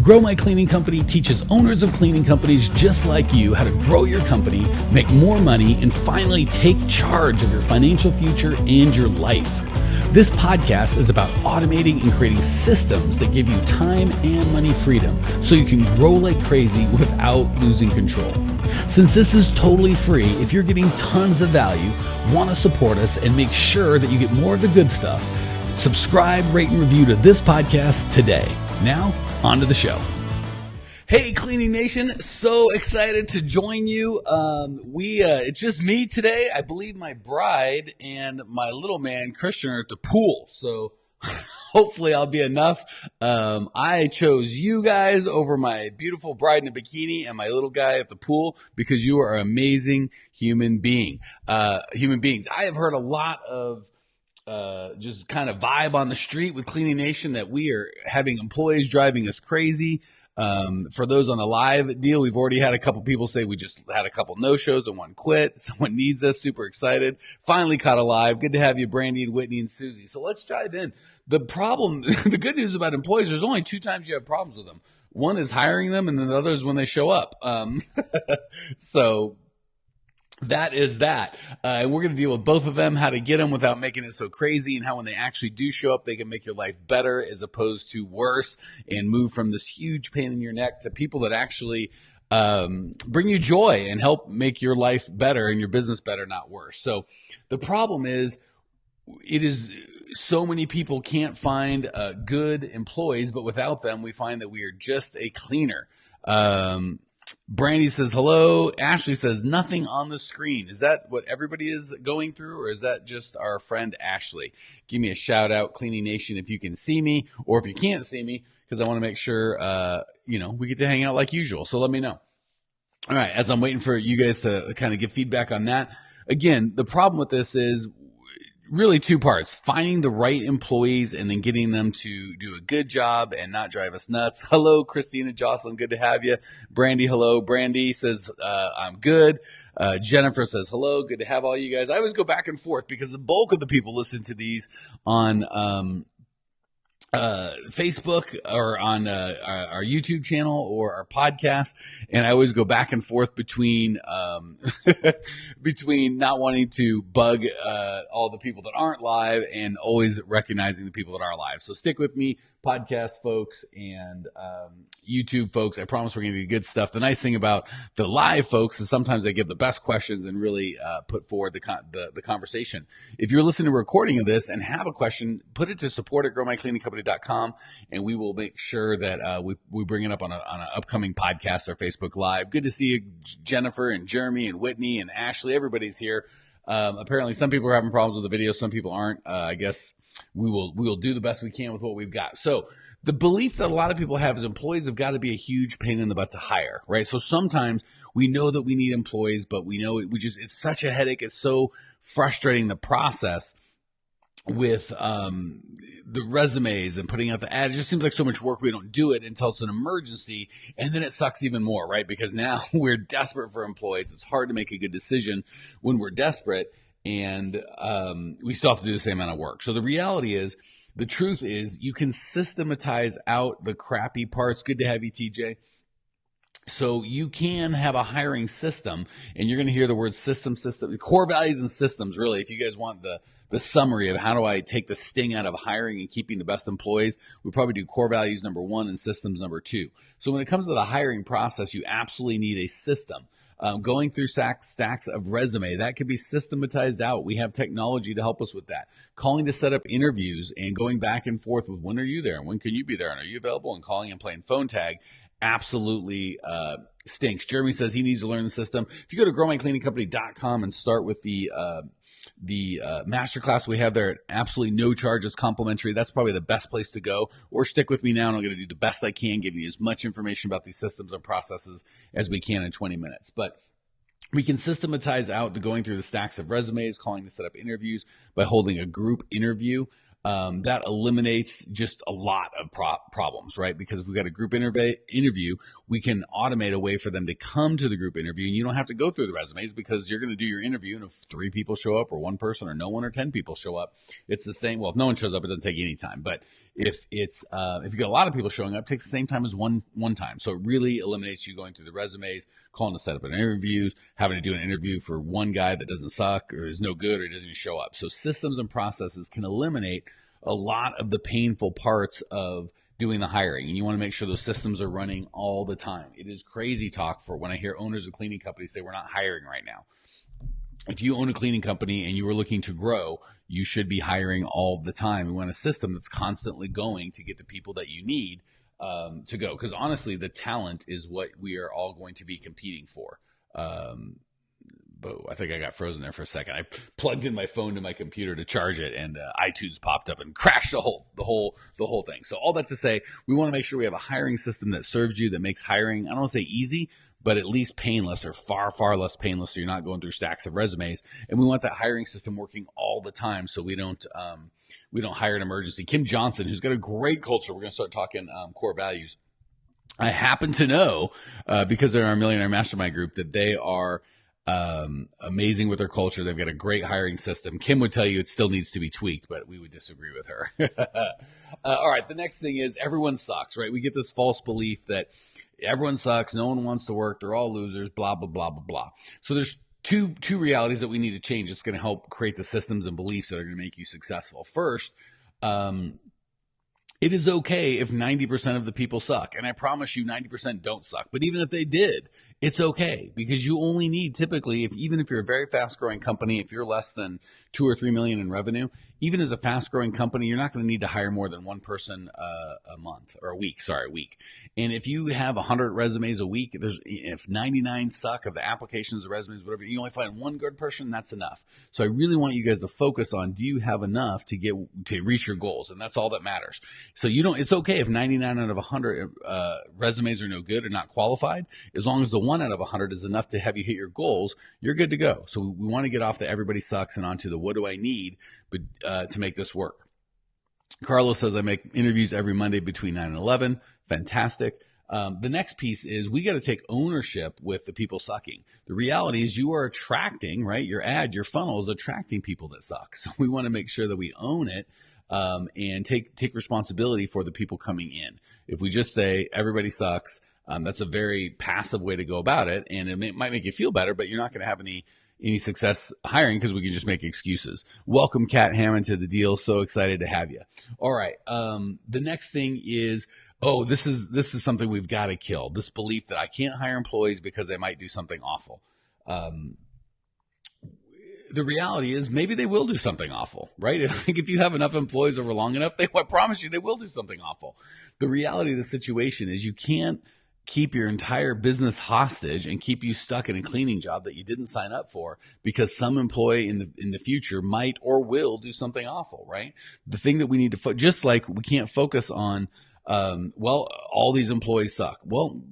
Grow My Cleaning Company teaches owners of cleaning companies just like you how to grow your company, make more money, and finally take charge of your financial future and your life. This podcast is about automating and creating systems that give you time and money freedom so you can grow like crazy without losing control. Since this is totally free, if you're getting tons of value, want to support us, and make sure that you get more of the good stuff, subscribe, rate, and review to this podcast today. Now, on to the show. Hey, Cleaning Nation, so excited to join you. It's just me today. I believe my bride and my little man, Christian, are at the pool, so hopefully I'll be enough. I chose you guys over my beautiful bride in a bikini and my little guy at the pool because you are amazing human beings. I have heard a lot of just kind of vibe on the street with Cleaning Nation that we are having employees driving us crazy. For those on the live deal, we've already had a couple people say we just had a couple no-shows and one quit. Someone needs us. Super excited. Finally caught a live. Good to have you, Brandy and Whitney and Susie. So let's dive in. The good news about employees, there's only two times you have problems with them. One is hiring them, and then the other is when they show up. So that is that. And we're going to deal with both of them, how to get them without making it so crazy, and how when they actually do show up, they can make your life better as opposed to worse, and move from this huge pain in your neck to people that actually bring you joy and help make your life better and your business better, not worse. So the problem is, so many people can't find good employees, but without them, we find that we are just a cleaner. Brandy says, hello. Ashley says, nothing on the screen. Is that what everybody is going through, or is that just our friend Ashley? Give me a shout out, Cleaning Nation, if you can see me, or if you can't see me, because I want to make sure, we get to hang out like usual. So let me know. All right. As I'm waiting for you guys to kind of give feedback on that. Again, the problem with this is really two parts: finding the right employees and then getting them to do a good job and not drive us nuts. Hello, Christina, Jocelyn. Good to have you. Brandy, hello. Brandy says, I'm good. Jennifer says, hello. Good to have all you guys. I always go back and forth because the bulk of the people listen to these on Facebook or on our YouTube channel or our podcast, and I always go back and forth between between not wanting to bug all the people that aren't live and always recognizing the people that are live. So stick with me, podcast folks and YouTube folks. I promise we're going to get good stuff. The nice thing about the live folks is sometimes they give the best questions and really put forward the conversation. If you're listening to a recording of this and have a question, put it to support@growmycleaningcompany.com, and we will make sure that we bring it up on an upcoming podcast or Facebook Live. Good to see you, Jennifer and Jeremy and Whitney and Ashley. Everybody's here. Apparently some people are having problems with the video. Some people aren't. I guess we will do the best we can with what we've got. So the belief that a lot of people have is employees have got to be a huge pain in the butt to hire, right? So sometimes we know that we need employees, but we know it's such a headache. It's so frustrating, the process with the resumes and putting out the ad. It just seems like so much work. We don't do it until it's an emergency, and then it sucks even more, right? Because now we're desperate for employees. It's hard to make a good decision when we're desperate, and we still have to do the same amount of work. So the reality is, the truth is, you can systematize out the crappy parts. Good to have you, TJ. So you can have a hiring system, and you're going to hear the word system, core values and systems. Really, if you guys want the summary of how do I take the sting out of hiring and keeping the best employees, we probably do core values number 1 and systems number 2. So when it comes to the hiring process, you absolutely need a system. Going through stacks of resume, that can be systematized out. We have technology to help us with that. Calling to set up interviews and going back and forth with when are you there and when can you be there and are you available, and calling and playing phone tag absolutely stinks. Jeremy says he needs to learn the system. If you go to growmycleaningcompany.com and start with the masterclass we have there at absolutely no charges, complimentary, that's probably the best place to go. Or stick with me now, and I'm going to do the best I can, giving you as much information about these systems and processes as we can in 20 minutes. But we can systematize out the going through the stacks of resumes, calling to set up interviews by holding a group interview. that eliminates just a lot of problems, right? Because if we've got a group interview, we can automate a way for them to come to the group interview, and you don't have to go through the resumes because you're going to do your interview, and if 3 people show up or 1 person or no one or 10 people show up, it's the same. Well, if no one shows up, it doesn't take any time. But if you get a lot of people showing up, it takes the same time as one time. So it really eliminates you going through the resumes, calling to set up an interview, having to do an interview for one guy that doesn't suck or is no good or doesn't even show up. So systems and processes can eliminate a lot of the painful parts of doing the hiring, and you want to make sure those systems are running all the time. It is crazy talk for when I hear owners of cleaning companies say we're not hiring right now. If you own a cleaning company and you are looking to grow, you should be hiring all the time. We want a system that's constantly going to get the people that you need to go. Because honestly, the talent is what we are all going to be competing for. But I think I got frozen there for a second. I plugged in my phone to my computer to charge it, and iTunes popped up and crashed the whole thing. So all that to say, we want to make sure we have a hiring system that serves you, that makes hiring, I don't want to say easy, but at least painless, or far, far less painless, so you're not going through stacks of resumes. And we want that hiring system working all the time, so we don't hire an emergency. Kim Johnson, who's got a great culture, we're going to start talking core values. I happen to know, because they're in our Millionaire Mastermind group, that they are amazing with their culture. They've got a great hiring system. Kim would tell you it still needs to be tweaked, but we would disagree with her. All right. The next thing is everyone sucks, right? We get this false belief that everyone sucks. No one wants to work. They're all losers, blah, blah, blah, blah, blah. So there's two realities that we need to change. It's going to help create the systems and beliefs that are going to make you successful. First, it is okay if 90% of the people suck. And I promise you 90% don't suck. But even if they did, it's okay, because you only need typically, even if you're a very fast growing company, if you're less than 2 or 3 million in revenue, even as a fast growing company, you're not going to need to hire more than 1 person a week. And if you have 100 resumes a week, if 99 suck of the applications, the resumes, whatever, you only find 1 good person, that's enough. So I really want you guys to focus on, do you have enough to reach your goals? And that's all that matters. So it's okay if 99 out of 100 resumes are no good or not qualified. As long as the 1 out of 100 is enough to have you hit your goals, you're good to go. So we want to get off the everybody sucks and onto the what do I need to make this work. Carlos says, I make interviews every Monday between 9 and 11. Fantastic. The next piece is we got to take ownership with the people sucking. The reality is you are attracting, right? Your funnel is attracting people that suck. So we want to make sure that we own it. And take responsibility for the people coming in. If we just say everybody sucks, that's a very passive way to go about it, and it might make you feel better, but you're not going to have any success hiring because we can just make excuses. Welcome, Kat Hammond, to the deal. So excited to have you. All right. The next thing is, this is something we've got to kill. This belief that I can't hire employees because they might do something awful. The reality is maybe they will do something awful, right? If you have enough employees over long enough, I promise you they will do something awful. The reality of the situation is you can't keep your entire business hostage and keep you stuck in a cleaning job that you didn't sign up for because some employee in the future might or will do something awful, right? The thing that we need to just like we can't focus on, all these employees suck. Well,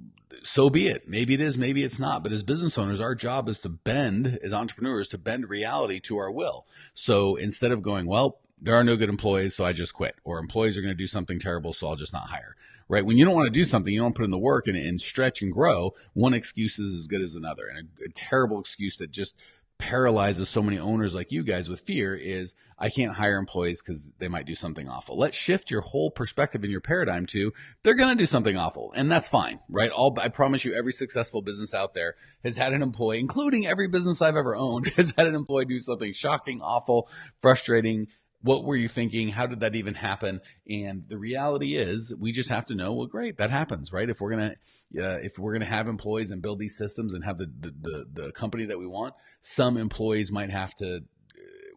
so be it. Maybe it is, maybe it's not. But as business owners, our job is as entrepreneurs, to bend reality to our will. So instead of going, well, there are no good employees, so I just quit, or employees are going to do something terrible, so I'll just not hire, right? When you don't want to do something, you don't put in the work and stretch and grow, one excuse is as good as another. And a terrible excuse that just paralyzes so many owners like you guys with fear is, I can't hire employees because they might do something awful. Let's shift your whole perspective in your paradigm to, they're going to do something awful, and that's fine, right? I promise you, every successful business out there has had an employee, including every business I've ever owned, has had an employee do something shocking, awful, frustrating. What were you thinking? How did that even happen? And the reality is, we just have to know, well, great, that happens, right? If we're gonna have employees and build these systems and have the company that we want, some employees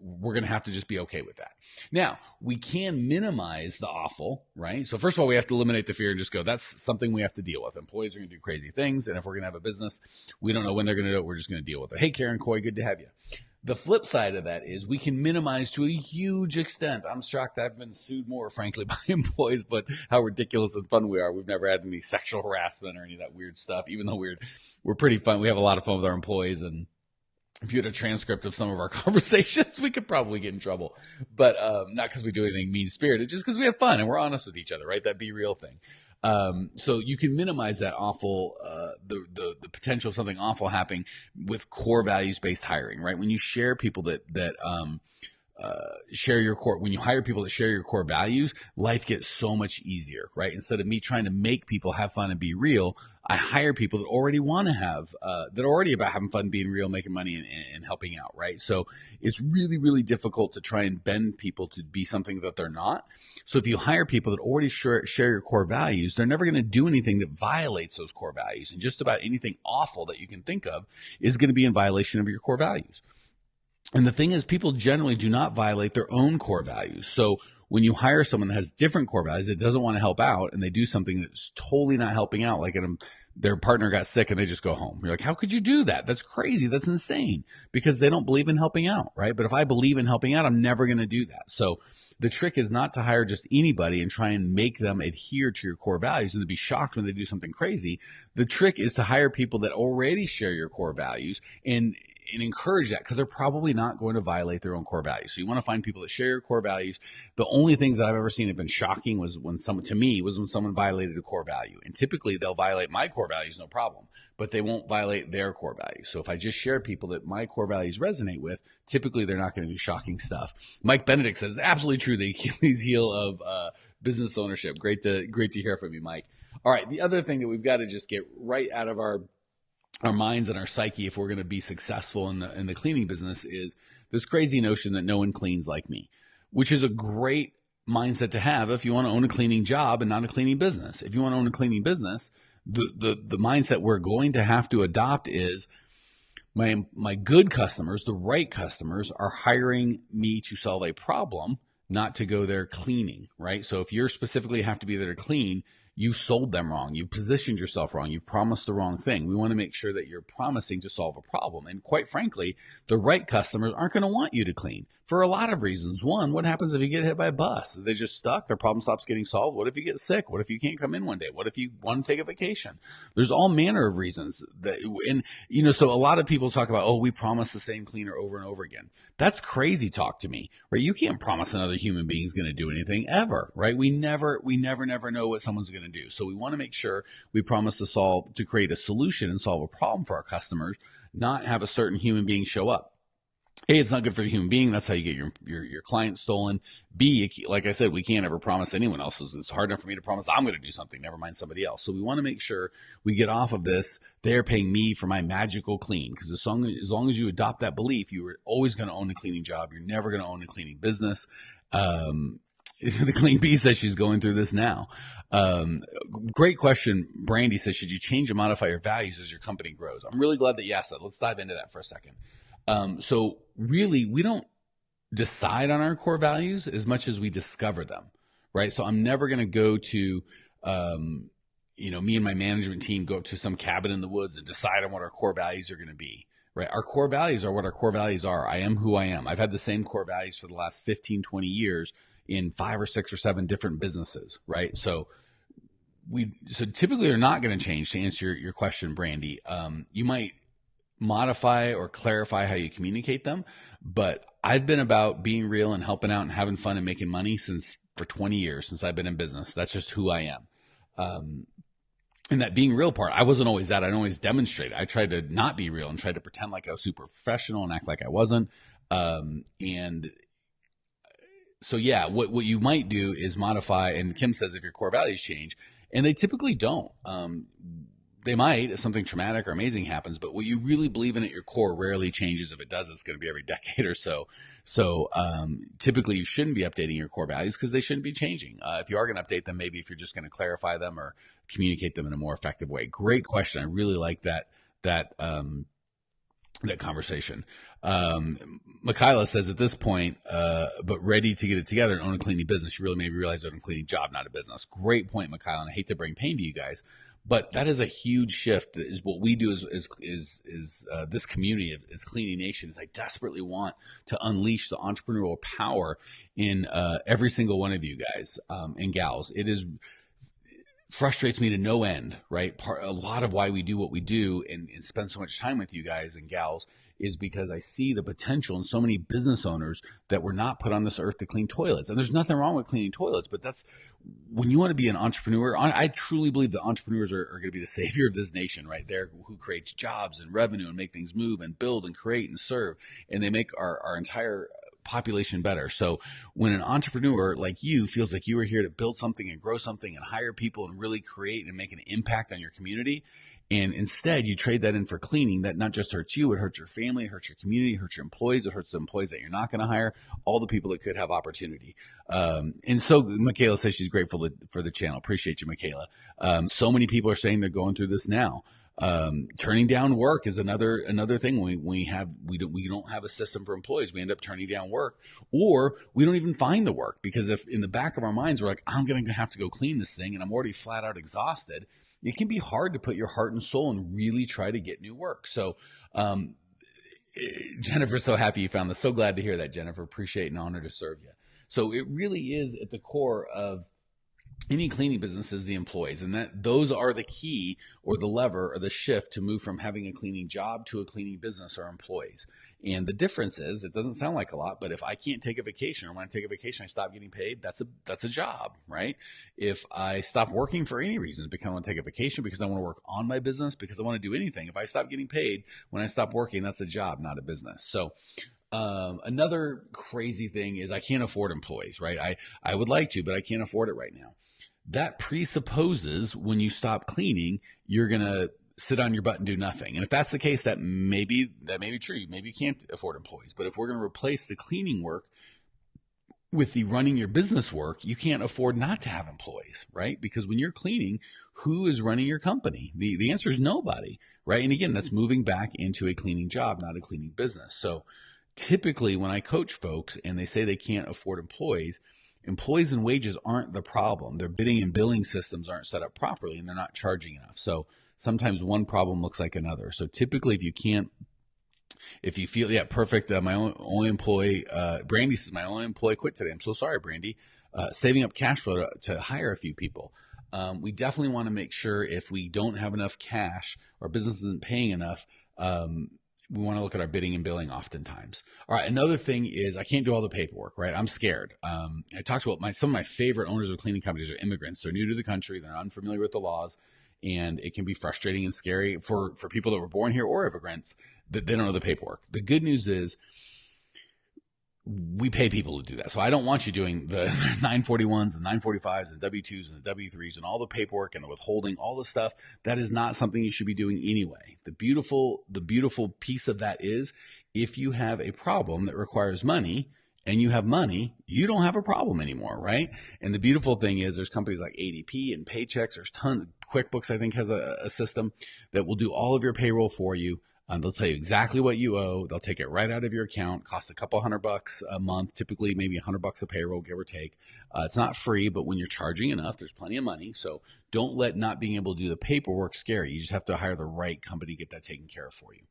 we're going to have to just be okay with that. Now, we can minimize the awful, right? So first of all, we have to eliminate the fear and just go, that's something we have to deal with. Employees are going to do crazy things. And if we're going to have a business, we don't know when they're going to do it. We're just going to deal with it. Hey, Karen Coy, good to have you. The flip side of that is we can minimize to a huge extent. I'm shocked I've been sued more, frankly, by employees, but how ridiculous and fun we are. We've never had any sexual harassment or any of that weird stuff, even though we're pretty fun. We have a lot of fun with our employees, and if you had a transcript of some of our conversations, we could probably get in trouble. But not because we do anything mean spirited, just because we have fun and we're honest with each other, right? That be real thing. So you can minimize that awful, the potential of something awful happening with core values based hiring, right? When you share people that share your core, when you hire people that share your core values, life gets so much easier, right? Instead of me trying to make people have fun and be real, I hire people that already want to have, that are already about having fun, being real, making money, and helping out, right? So it's really, really difficult to try and bend people to be something that they're not. So if you hire people that already share your core values, they're never going to do anything that violates those core values. And just about anything awful that you can think of is going to be in violation of your core values. And the thing is, people generally do not violate their own core values. So when you hire someone that has different core values, that doesn't want to help out, and they do something that's totally not helping out, like their partner got sick and they just go home. You're like, how could you do that? That's crazy. That's insane, because they don't believe in helping out, right? But if I believe in helping out, I'm never going to do that. So the trick is not to hire just anybody and try and make them adhere to your core values and to be shocked when they do something crazy. The trick is to hire people that already share your core values and encourage that, because they're probably not going to violate their own core values. So you want to find people that share your core values. The only things that I've ever seen have been shocking was when someone violated a core value. And typically they'll violate my core values, no problem, but they won't violate their core values. So if I just share people that my core values resonate with, typically they're not going to do shocking stuff. Mike Benedict says, absolutely true, the Achilles heel of business ownership. Great to hear from you, Mike. All right, the other thing that we've got to just get right out of our minds and our psyche, if we're going to be successful in the cleaning business, is this crazy notion that no one cleans like me, which is a great mindset to have if you want to own a cleaning job and not a cleaning business. If you want to own a cleaning business, the mindset we're going to have to adopt is my good customers, the right customers, are hiring me to solve a problem, not to go there cleaning, right? So if you're specifically have to be there to clean, you sold them wrong. You've positioned yourself wrong. You've promised the wrong thing. We want to make sure that you're promising to solve a problem. And quite frankly, the right customers aren't going to want you to clean for a lot of reasons. One, what happens if you get hit by a bus? They're just stuck. Their problem stops getting solved. What if you get sick? What if you can't come in one day? What if you want to take a vacation? There's all manner of reasons so a lot of people talk about, oh, we promise the same cleaner over and over again. That's crazy talk to me, right? You can't promise another human being is going to do anything ever, right? We never know what someone's going to do. So we want to make sure we promise to create a solution and solve a problem for our customers, not have a certain human being show up. A, it's not good for the human being. That's how you get your client stolen. B, like I said, we can't ever promise anyone else's. It's hard enough for me to promise I'm going to do something, never mind somebody else. So we want to make sure we get off of this. They're paying me for my magical clean, because as long as you adopt that belief, you are always going to own a cleaning job. You're never going to own a cleaning business. The Clean Bee says she's going through this now. Great question. Brandy says, should you change or modify your values as your company grows? I'm really glad that you asked that. Let's dive into that for a second. So really, we don't decide on our core values as much as we discover them, right? So I'm never going to go to, me and my management team go up to some cabin in the woods and decide on what our core values are going to be, right? Our core values are what our core values are. I am who I am. I've had the same core values for the last 15, 20 years in 5 or 6 or 7 different businesses, right? So typically they're not going to change, to answer your question, Brandy. You might modify or clarify how you communicate them, but I've been about being real and helping out and having fun and making money for 20 years since I've been in business. That's just who I am. And that being real part, I wasn't always that. I didn't always demonstrate. I tried to not be real and tried to pretend like I was super professional and act like I wasn't. And so yeah, what you might do is modify. And Kim says if your core values change, and they typically don't. They might if something traumatic or amazing happens, but what you really believe in at your core rarely changes. If it does, it's going to be every decade or so. So typically you shouldn't be updating your core values because they shouldn't be changing. If you are going to update them, maybe if you're just going to clarify them or communicate them in a more effective way. Great question. I really like that conversation. Michaela says at this point, but ready to get it together and own a cleaning business. You really made me realize own a cleaning job, not a business. Great point, Michaela. And I hate to bring pain to you guys, but that is a huge shift. That is what we do is this community is Cleaning Nation. Is I desperately want to unleash the entrepreneurial power in every single one of you guys and gals. It is frustrates me to no end, right? A lot of why we do what we do and spend so much time with you guys and gals is because I see the potential in so many business owners that were not put on this earth to clean toilets. And there's nothing wrong with cleaning toilets, but that's when you want to be an entrepreneur. I truly believe that entrepreneurs are going to be the savior of this nation, right? They're who creates jobs and revenue and make things move and build and create and serve. And they make our entire population better. So when an entrepreneur like you feels like you are here to build something and grow something and hire people and really create and make an impact on your community, and instead you trade that in for cleaning, that not just hurts you, it hurts your family, it hurts your community, it hurts your employees, it hurts the employees that you're not going to hire, all the people that could have opportunity. And so Michaela says she's grateful for the channel. Appreciate you, Michaela. So many people are saying they're going through this now. Turning down work is another thing. We don't have a system for employees. We end up turning down work, or we don't even find the work, because if in the back of our minds we're like, I'm going to have to go clean this thing and I'm already flat out exhausted, it can be hard to put your heart and soul and really try to get new work. So Jennifer's so happy you found this. So glad to hear that, Jennifer. Appreciate and honor to serve you. So it really is at the core of any cleaning business is the employees, and that those are the key or the lever or the shift to move from having a cleaning job to a cleaning business or employees. And the difference is, it doesn't sound like a lot, but if I can't take a vacation, or when I take a vacation I stop getting paid, that's a job, right? If I stop working for any reason, because I want to take a vacation, because I want to work on my business, because I want to do anything, if I stop getting paid when I stop working, that's a job, not a business. So another crazy thing is I can't afford employees, right? I would like to, but I can't afford it right now. That presupposes when you stop cleaning, you're going to sit on your butt and do nothing. And if that's the case, that may be true. Maybe you can't afford employees. But if we're going to replace the cleaning work with the running your business work, you can't afford not to have employees, right? Because when you're cleaning, who is running your company? The answer is nobody, right? And again, that's moving back into a cleaning job, not a cleaning business. So typically when I coach folks and they say they can't afford employees and wages aren't the problem. Their bidding and billing systems aren't set up properly and they're not charging enough. So sometimes one problem looks like another. So typically if you feel, yeah, perfect. My only employee, Brandy says, my only employee quit today. I'm so sorry, Brandy. Saving up cash flow to hire a few people. We definitely want to make sure if we don't have enough cash or business isn't paying enough, we want to look at our bidding and billing oftentimes. All right. Another thing is I can't do all the paperwork, right? I'm scared. I talked about some of my favorite owners of cleaning companies are immigrants. They're new to the country. They're unfamiliar with the laws, and it can be frustrating and scary for people that were born here or immigrants that they don't know the paperwork. The good news is we pay people to do that. So I don't want you doing the 941s and 945s and W-2s and the W-3s and all the paperwork and the withholding, all the stuff. That is not something you should be doing anyway. The beautiful piece of that is if you have a problem that requires money and you have money, you don't have a problem anymore, right? And the beautiful thing is there's companies like ADP and Paychex. There's tons. QuickBooks, I think, has a system that will do all of your payroll for you. They'll tell you exactly what you owe. They'll take it right out of your account. Costs a couple $100 a month, typically maybe $100 a payroll, give or take. It's not free, but when you're charging enough, there's plenty of money. So don't let not being able to do the paperwork scare you. You just have to hire the right company to get that taken care of for you.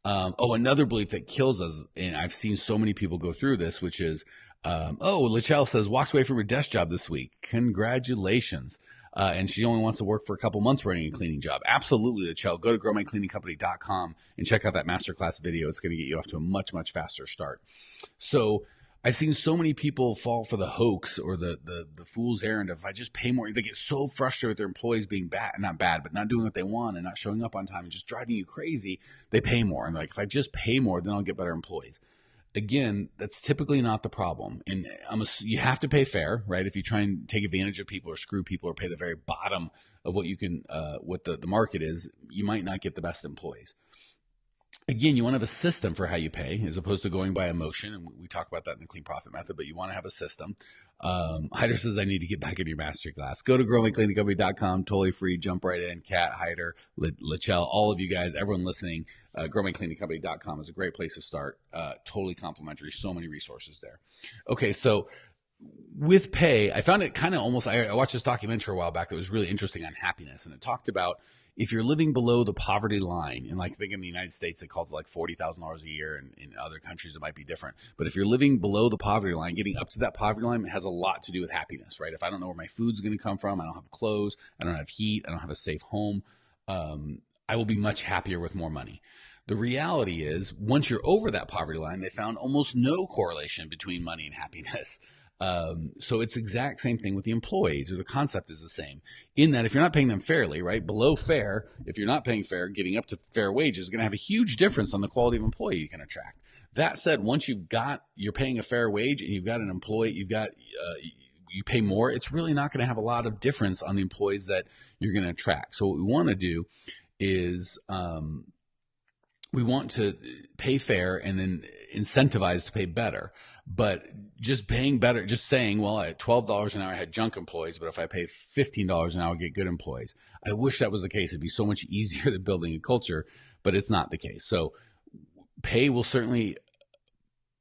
Another belief that kills us, and I've seen so many people go through this, which is, Lachelle says, walks away from her desk job this week. Congratulations. And she only wants to work for a couple months running a cleaning job. Absolutely, Lachelle. Go to growmycleaningcompany.com and check out that masterclass video. It's going to get you off to a much, much faster start. So I've seen so many people fall for the hoax or the fool's errand of, if I just pay more. They get so frustrated with their employees being not bad, but not doing what they want and not showing up on time and just driving you crazy. They pay more. And they're like, if I just pay more, then I'll get better employees. Again, that's typically not the problem. And you have to pay fair, right? If you try and take advantage of people or screw people or pay the very bottom of what you can, what the market is, you might not get the best employees. Again, you want to have a system for how you pay as opposed to going by emotion. And we talk about that in the Clean Profit Method, but you want to have a system. Hyder says, I need to get back in your masterclass. Go to growmycleaningcompany.com, totally free. Jump right in. Kat, Hyder, Lachelle, all of you guys, everyone listening, growmycleaningcompany.com is a great place to start. Totally complimentary. So many resources there. Okay, so with pay, I found it kind of almost, I watched this documentary a while back that was really interesting on happiness. And it talked about if you're living below the poverty line, and like I think in the United States, it calls it like $40,000 a year, and in other countries, it might be different. But if you're living below the poverty line, getting up to that poverty line has a lot to do with happiness, right? If I don't know where my food's going to come from, I don't have clothes, I don't have heat, I don't have a safe home, I will be much happier with more money. The reality is, once you're over that poverty line, they found almost no correlation between money and happiness. So it's exact same thing with the employees, or the concept is the same in that if you're not paying them fairly, right, below fair, if you're not paying fair, getting up to fair wages is going to have a huge difference on the quality of employee you can attract. That said, once you're paying a fair wage and you've got an employee, you pay more, it's really not going to have a lot of difference on the employees that you're going to attract. So what we want to do is we want to pay fair and then incentivize to pay better. But just paying better, just saying, well, at $12 an hour, I had junk employees, but if I pay $15 an hour, I get good employees. I wish that was the case. It'd be so much easier than building a culture, but it's not the case. So pay will certainly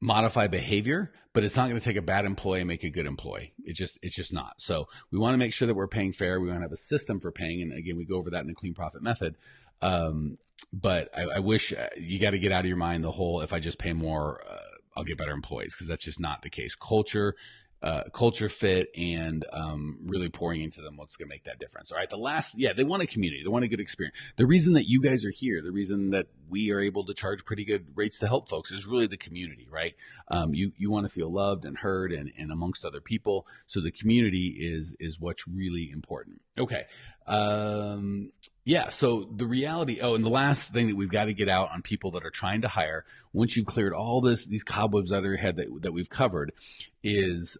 modify behavior, but it's not going to take a bad employee and make a good employee. It's just not. So we want to make sure that we're paying fair. We want to have a system for paying. And again, we go over that in the clean profit method. But I wish you got to get out of your mind the whole, if I just pay more, I'll get better employees, because that's just not the case. Culture fit, and really pouring into them what's going to make that difference. All right, they want a community. They want a good experience. The reason that you guys are here, the reason that we are able to charge pretty good rates to help folks is really the community, right? You want to feel loved and heard and amongst other people. So the community is what's really important. Okay. Yeah. So the reality, and the last thing that we've got to get out on people that are trying to hire, once you've cleared all these cobwebs out of your head that we've covered, is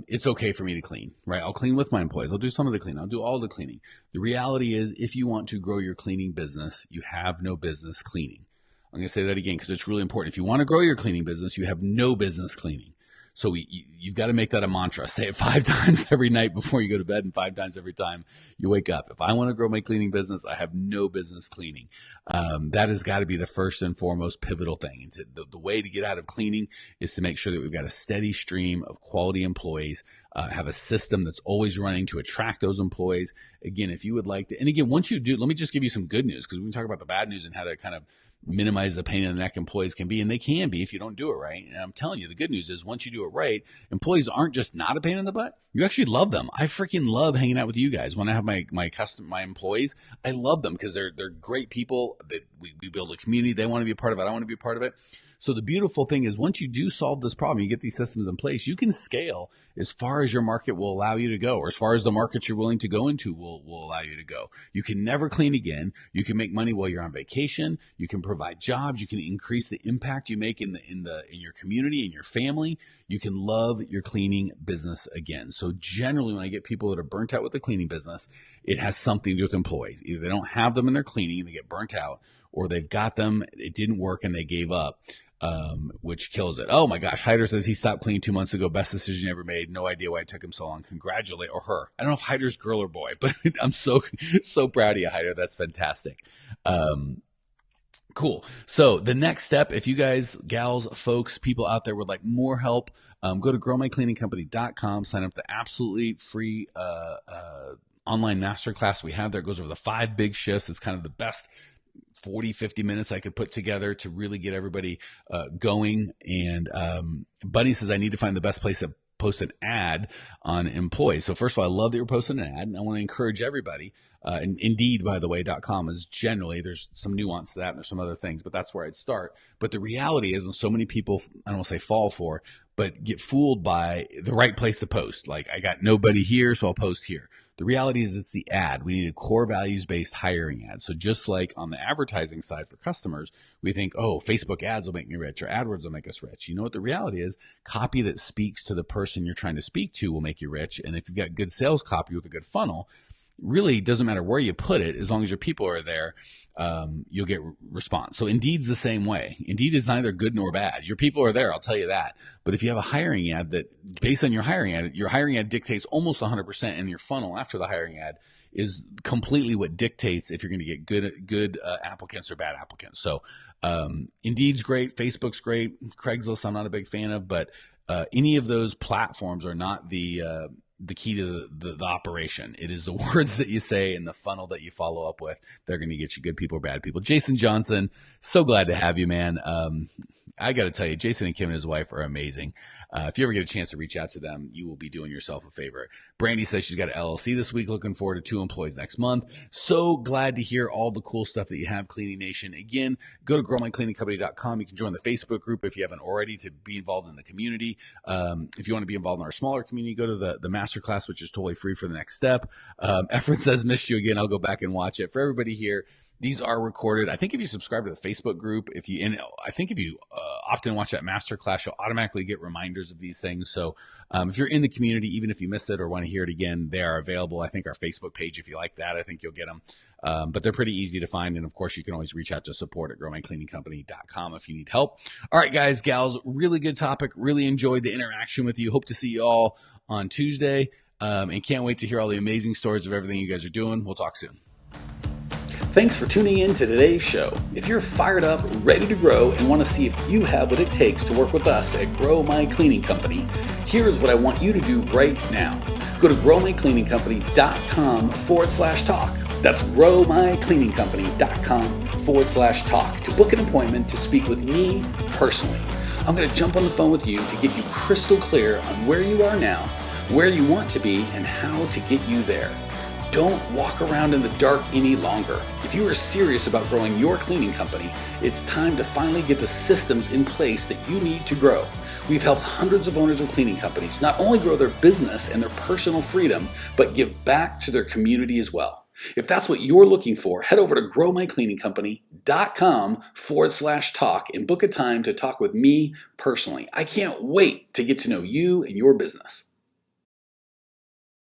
it's okay for me to clean, right? I'll clean with my employees. I'll do some of the cleaning. I'll do all the cleaning. The reality is, if you want to grow your cleaning business, you have no business cleaning. I'm going to say that again because it's really important. If you want to grow your cleaning business, you have no business cleaning. So you've got to make that a mantra. Say it 5 times every night before you go to bed, and 5 times every time you wake up. If I want to grow my cleaning business, I have no business cleaning. That has got to be the first and foremost pivotal thing. And the way to get out of cleaning is to make sure that we've got a steady stream of quality employees, have a system that's always running to attract those employees. Again, if you would like to, and again, once you do, let me just give you some good news, because we can talk about the bad news and how to kind of minimize the pain in the neck employees can be, and they can be if you don't do it right. And I'm telling you, the good news is once you do it right, employees aren't just not a pain in the butt. You actually love them. I freaking love hanging out with you guys. When I have my employees, I love them because they're great people that we build a community. They want to be a part of it. I want to be a part of it. So the beautiful thing is, once you do solve this problem, you get these systems in place, you can scale as far as your market will allow you to go, or as far as the market you're willing to go into will allow you to go. You can never clean again. You can make money while you're on vacation. You can provide jobs. You can increase the impact you make in your community, in your family. You can love your cleaning business again. So generally, when I get people that are burnt out with the cleaning business, it has something to do with employees. Either they don't have them in their cleaning and they get burnt out, or they've got them, it didn't work, and they gave up. Which kills it. Oh my gosh. Hyder says he stopped cleaning 2 months ago. Best decision he ever made. No idea why it took him so long. Congratulate, or her. I don't know if Hyder's girl or boy, but I'm so proud of you, Hyder. That's fantastic. Cool. So the next step, if you guys, gals, folks, people out there would like more help, go to growmycleaningcompany.com, sign up the absolutely free, online masterclass we have there. It goes over the 5 big shifts. It's kind of the best 40, 50 minutes I could put together to really get everybody going. And Bunny says, I need to find the best place to post an ad on employees. So first of all, I love that you're posting an ad, and I want to encourage everybody. And Indeed, by the way, .com is generally, there's some nuance to that, and there's some other things, but that's where I'd start. But the reality is, and so many people, I don't want to say fall for, but get fooled by the right place to post. Like, I got nobody here, so I'll post here. The reality is, it's the ad. We need a core values-based hiring ad. So just like on the advertising side for customers, we think, oh, Facebook ads will make me rich, or AdWords will make us rich. You know what the reality is? Copy that speaks to the person you're trying to speak to will make you rich. And if you've got good sales copy with a good funnel, really doesn't matter where you put it, as long as your people are there, you'll get response. So Indeed's the same way. Indeed is neither good nor bad. Your people are there, I'll tell you that. But if you have a hiring ad that, based on your hiring ad dictates almost 100%, and your funnel after the hiring ad is completely what dictates if you're going to get good applicants or bad applicants. So Indeed's great, Facebook's great, Craigslist I'm not a big fan of, but any of those platforms are not the key to the operation. It is the words that you say and the funnel that you follow up with. They're going to get you good people or bad people. Jason Johnson, so glad to have you, man. I got to tell you, Jason and Kim and his wife are amazing. If you ever get a chance to reach out to them, you will be doing yourself a favor. Brandy says she's got an LLC this week. Looking forward to 2 employees next month. So glad to hear all the cool stuff that you have, Cleaning Nation. Again, go to growmycleaningcompany.com. You can join the Facebook group if you haven't already to be involved in the community. If you want to be involved in our smaller community, go to the masterclass, which is totally free for the next step. Efren says, missed you again. I'll go back and watch it. For everybody here, these are recorded. I think if you subscribe to the Facebook group, if you opt in and watch that masterclass, you'll automatically get reminders of these things. So if you're in the community, even if you miss it or want to hear it again, they are available. I think our Facebook page, if you like that, I think you'll get them. But they're pretty easy to find. And of course, you can always reach out to support@growmycleaningcompany.com if you need help. All right, guys, gals, really good topic. Really enjoyed the interaction with you. Hope to see you all on Tuesday. And can't wait to hear all the amazing stories of everything you guys are doing. We'll talk soon. Thanks for tuning in to today's show. If you're fired up, ready to grow, and want to see if you have what it takes to work with us at Grow My Cleaning Company, here's what I want you to do right now. Go to growmycleaningcompany.com/talk. That's growmycleaningcompany.com/talk to book an appointment to speak with me personally. I'm going to jump on the phone with you to get you crystal clear on where you are now, where you want to be, and how to get you there. Don't walk around in the dark any longer. If you are serious about growing your cleaning company, it's time to finally get the systems in place that you need to grow. We've helped hundreds of owners of cleaning companies not only grow their business and their personal freedom, but give back to their community as well. If that's what you're looking for, head over to growmycleaningcompany.com/talk and book a time to talk with me personally. I can't wait to get to know you and your business.